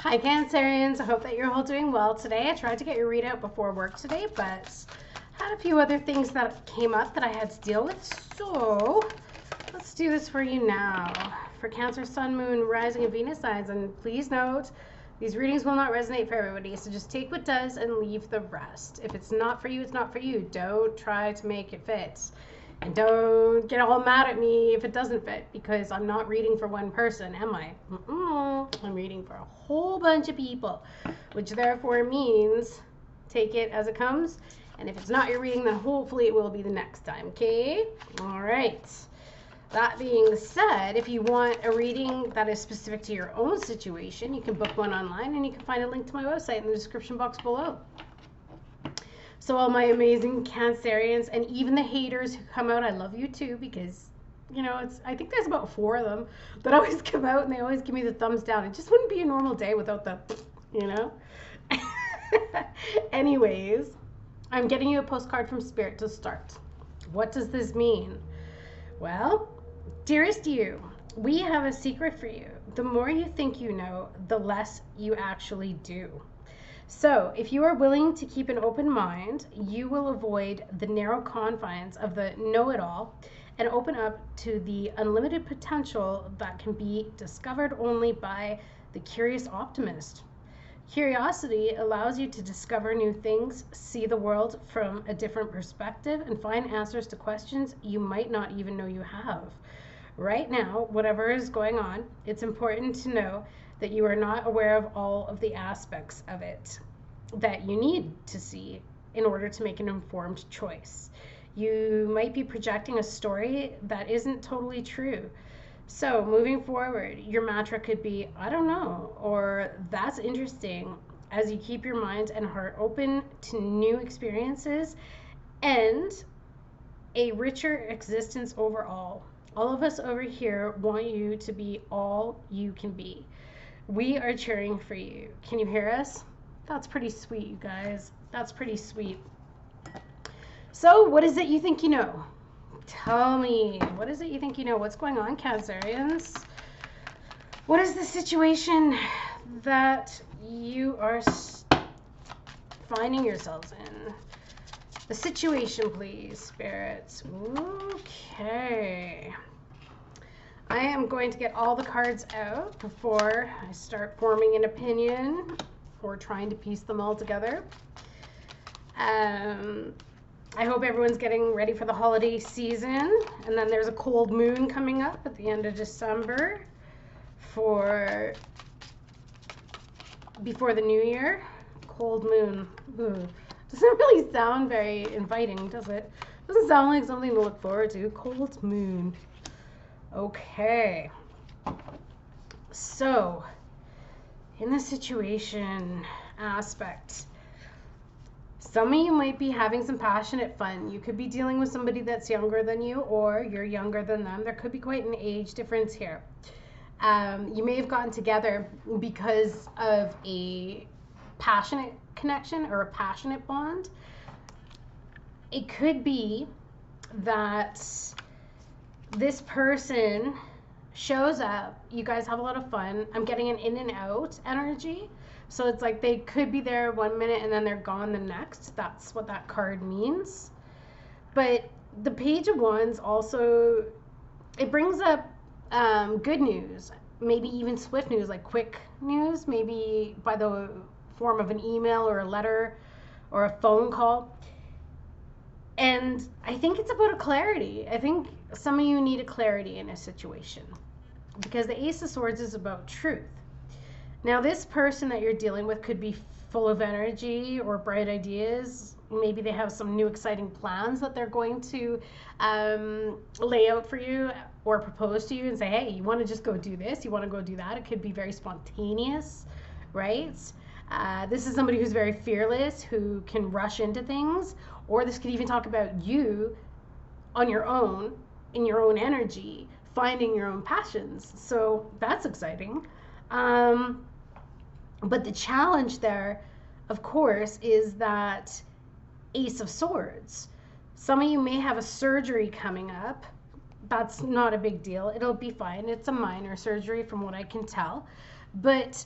Hi Cancerians, I hope that you're all doing well today. I tried to get your readout before work today, but had a few other things that came up that I had to deal with. So let's do this for you now. For Cancer, Sun, Moon, Rising, and Venus signs, and please note, these readings will not resonate for everybody, so just take what does and leave the rest. If it's not for you, it's not for you. Don't try to make it fit. And don't get all mad at me if it doesn't fit, because I'm not reading for one person, am I? I'm reading for a whole bunch of people, which therefore means take it as it comes. And if it's not your reading, then hopefully it will be the next time, okay? All right. That being said, if you want a reading that is specific to your own situation, you can book one online, and you can find a link to my website in the description box below. So all my amazing Cancerians, and even the haters who come out, I love you too, because, you know, I think there's about 4 of them that always come out and they always give me the thumbs down. It just wouldn't be a normal day without the, you know? Anyways, I'm getting you a postcard from Spirit to start. What does this mean? Well, dearest you, we have a secret for you. The more you think you know, the less you actually do. So, if you are willing to keep an open mind, you will avoid the narrow confines of the know-it-all and open up to the unlimited potential that can be discovered only by the curious optimist. Curiosity allows you to discover new things, see the world from a different perspective, and find answers to questions you might not even know you have. Right now, whatever is going on, it's important to know that you are not aware of all of the aspects of it that you need to see in order to make an informed choice. You might be projecting a story that isn't totally true. So moving forward, your mantra could be, I don't know, or that's interesting, as you keep your mind and heart open to new experiences and a richer existence overall. All of us over here want you to be all you can be. We are cheering for you. Can you hear us? That's pretty sweet, you guys. That's pretty sweet. So, what is it you think you know? Tell me, what is it you think you know? What's going on, Cancerians? What is the situation that you are finding yourselves in? The situation, please, spirits. Okay. I am going to get all the cards out before I start forming an opinion or trying to piece them all together. I hope everyone's getting ready for the holiday season. And then there's a cold moon coming up at the end of December before the new year. Cold moon. Ugh. Doesn't really sound very inviting, does it? Doesn't sound like something to look forward to. Cold moon. Okay. So, in the situation aspect, some of you might be having some passionate fun. You could be dealing with somebody that's younger than you, or you're younger than them. There could be quite an age difference here. You may have gotten together because of a passionate connection or a passionate bond. It could be that this person shows up, you guys have a lot of fun. I'm getting an in and out energy. So it's like they could be there 1 minute and then they're gone the next. That's what that card means. But the Page of Wands also, it brings up good news, maybe even swift news, like quick news, maybe by the form of an email or a letter or a phone call. And I think it's about a clarity. I think some of you need a clarity in a situation, because the Ace of Swords is about truth. Now, this person that you're dealing with could be full of energy or bright ideas. Maybe they have some new exciting plans that they're going to lay out for you or propose to you and say, hey, you want to just go do this? You want to go do that? It could be very spontaneous, right? This is somebody who's very fearless, who can rush into things. Or this could even talk about you on your own, in your own energy, finding your own passions. So that's exciting. But the challenge there, of course, is that Ace of Swords. Some of you may have a surgery coming up. That's not a big deal. It'll be fine. It's a minor surgery from what I can tell. But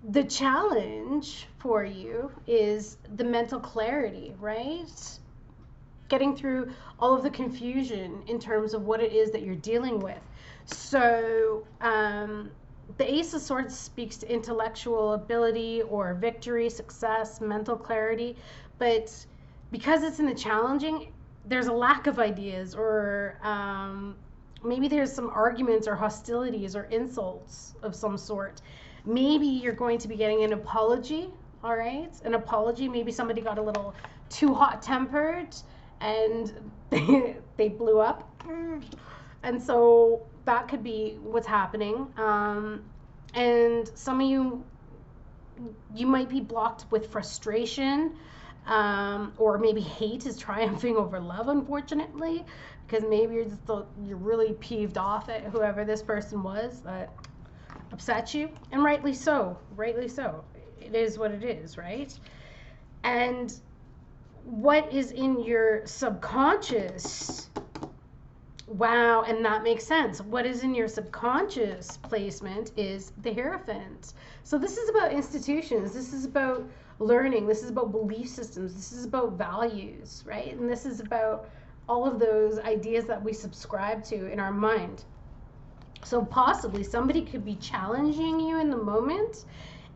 The challenge for you is the mental clarity, right? Getting through all of the confusion in terms of what it is that you're dealing with. So, the Ace of Swords speaks to intellectual ability or victory, success, mental clarity, but because it's in the challenging, there's a lack of ideas, or maybe there's some arguments or hostilities or insults of some sort. Maybe you're going to be getting an apology, all right? An apology. Maybe somebody got a little too hot tempered and they blew up. And so that could be what's happening. And some of you might be blocked with frustration, or maybe hate is triumphing over love, unfortunately, because maybe you're really peeved off at whoever this person was that upset you, and rightly so. Rightly so. It is what it is, right? And what is in your subconscious? Wow, and that makes sense. What is in your subconscious placement is the Hierophant. So this is about institutions. This is about learning. This is about belief systems. This is about values, right? And this is about all of those ideas that we subscribe to in our mind. So possibly somebody could be challenging you in the moment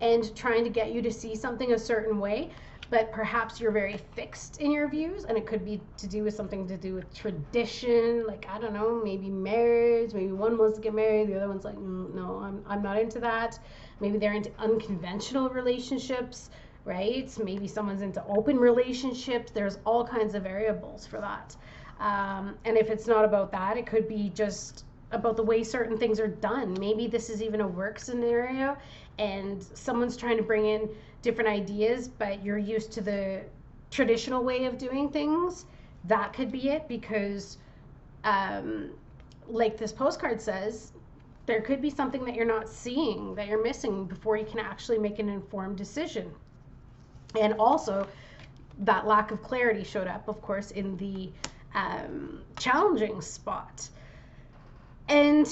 and trying to get you to see something a certain way, but perhaps you're very fixed in your views, and it could be to do with something to do with tradition, like, I don't know, maybe marriage. Maybe one wants to get married, the other one's like, no, I'm not into that. Maybe they're into unconventional relationships, right? Maybe someone's into open relationships. There's all kinds of variables for that. And if it's not about that, it could be just about the way certain things are done. Maybe this is even a work scenario and someone's trying to bring in different ideas, but you're used to the traditional way of doing things. That could be it, because like this postcard says, there could be something that you're not seeing, that you're missing before you can actually make an informed decision. And also that lack of clarity showed up, of course, in the challenging spot. And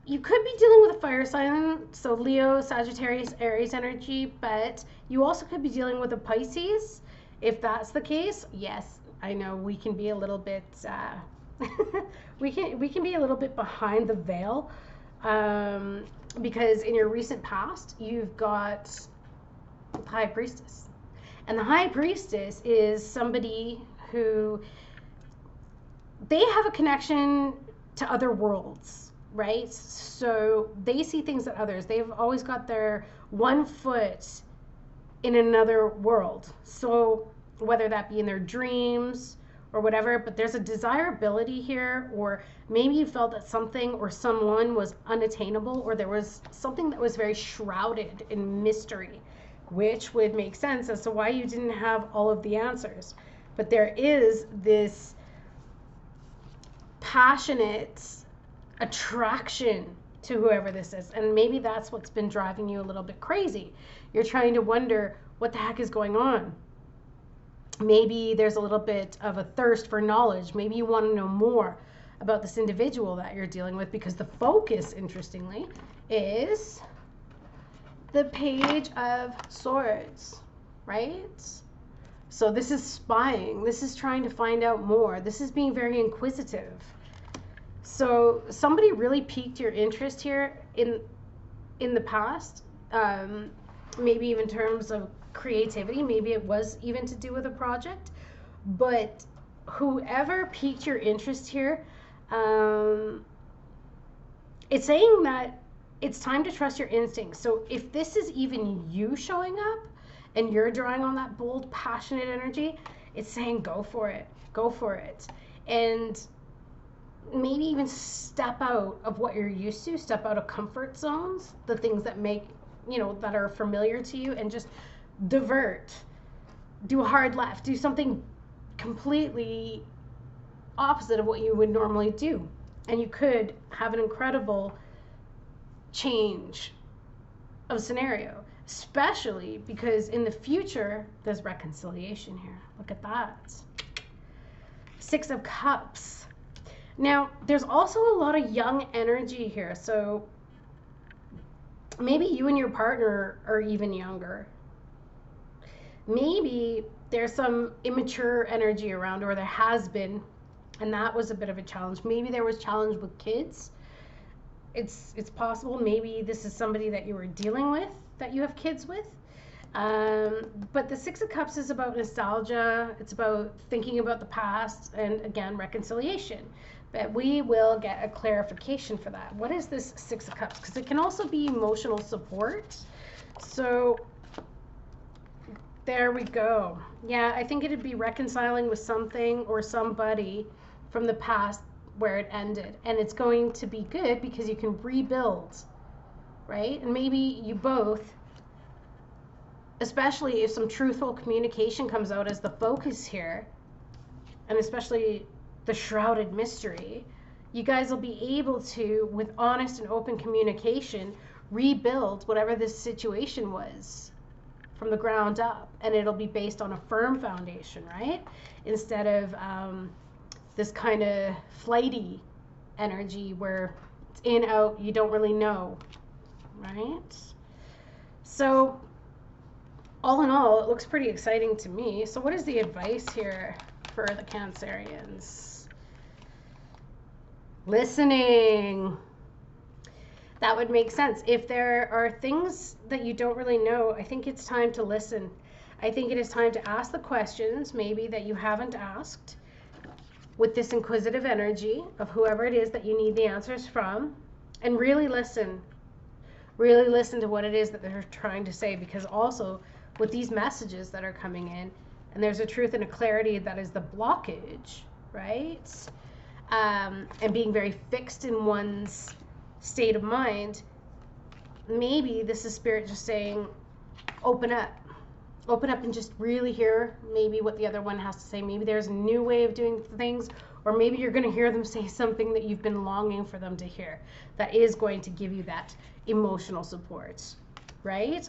you could be dealing with a fire sign, so Leo, Sagittarius, Aries energy, but you also could be dealing with a Pisces. If that's the case, yes, I know we can be a little bit we can be a little bit behind the veil, because in your recent past you've got the High Priestess, and the High Priestess is somebody who, they have a connection to other worlds, right? So they see things that others, they've always got their one foot in another world. So whether that be in their dreams or whatever, but there's a desirability here, or maybe you felt that something or someone was unattainable, or there was something that was very shrouded in mystery, which would make sense as to why you didn't have all of the answers. But there is this passionate attraction to whoever this is, and maybe that's what's been driving you a little bit crazy. You're trying to wonder what the heck is going on. Maybe there's a little bit of a thirst for knowledge. Maybe you want to know more about this individual that you're dealing with, because the focus, interestingly, is the Page of Swords, right? So this is spying. This is trying to find out more. This is being very inquisitive. So somebody really piqued your interest here in the past, maybe even in terms of creativity. Maybe it was even to do with a project. But whoever piqued your interest here, it's saying that it's time to trust your instincts. So if this is even you showing up and you're drawing on that bold, passionate energy, it's saying go for it. Go for it. And maybe even step out of what you're used to, step out of comfort zones, the things that make, that are familiar to you, and just divert, do a hard left, do something completely opposite of what you would normally do. And you could have an incredible change of scenario, especially because in the future there's reconciliation here. Look at that. Six of Cups. Now, there's also a lot of young energy here. So Maybe you and your partner are even younger. Maybe there's some immature energy around, or there has been, and that was a bit of a challenge. Maybe there was challenge with kids. It's possible. Maybe this is somebody that you were dealing with, that you have kids with. But the Six of Cups is about nostalgia. It's about thinking about the past, and again, reconciliation. But we will get a clarification for that. What is this Six of Cups? Because it can also be emotional support. So there we go. Yeah, I think it'd be reconciling with something or somebody from the past where it ended. And it's going to be good because you can rebuild, right? And maybe you both, especially if some truthful communication comes out as the focus here, and especially the shrouded mystery, you guys will be able to, with honest and open communication, rebuild whatever this situation was from the ground up, and it'll be based on a firm foundation, right? Instead of this kind of flighty energy where it's in, out, you don't really know, right? So all in all, it looks pretty exciting to me. So what is the advice here for the Cancerians? Listening. That would make sense. If there are things that you don't really know, I think it's time to listen. I think it is time to ask the questions maybe that you haven't asked with this inquisitive energy of whoever it is that you need the answers from, and really listen. Really listen to what it is that they're trying to say, because also with these messages that are coming in, and there's a truth and a clarity that is the blockage, right? And being very fixed in one's state of mind, maybe this is Spirit just saying, open up and just really hear maybe what the other one has to say. Maybe there's a new way of doing things, or maybe you're going to hear them say something that you've been longing for them to hear that is going to give you that emotional support, right?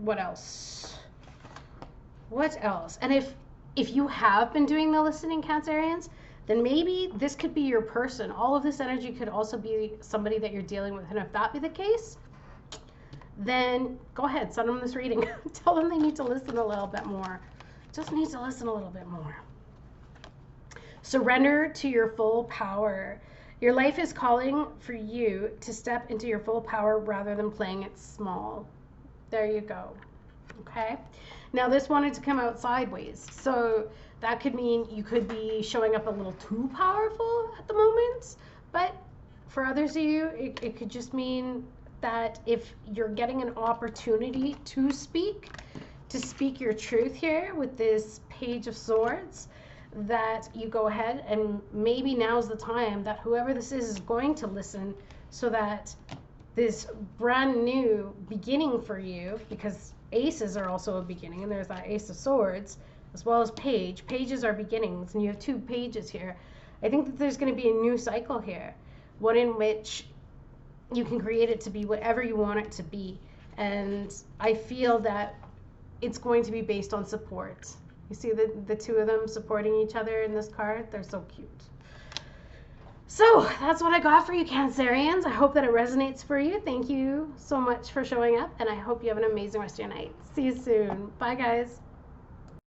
What else? And if you have been doing the listening, Cancerians, then maybe this could be your person. All of this energy could also be somebody that you're dealing with. And if that be the case, then go ahead, send them this reading. Tell them they need to listen a little bit more. Just need to listen a little bit more. Surrender to your full power. Your life is calling for you to step into your full power rather than playing it small. There you go. Okay. Now this wanted to come out sideways. So that could mean you could be showing up a little too powerful at the moment. But for others of you, it could just mean that if you're getting an opportunity to speak your truth here with this Page of Swords, that you go ahead and maybe now's the time that whoever this is going to listen, so that this brand new beginning for you, because aces are also a beginning, and there's that Ace of Swords as well as page. Pages are beginnings, and you have two pages here. I think that there's going to be a new cycle here, one in which you can create it to be whatever you want it to be. And I feel that it's going to be based on support. You see the two of them supporting each other in this card? They're so cute. So that's what I got for you, Cancerians. I hope that it resonates for you. Thank you so much for showing up, and I hope you have an amazing rest of your night. See you soon. Bye, guys.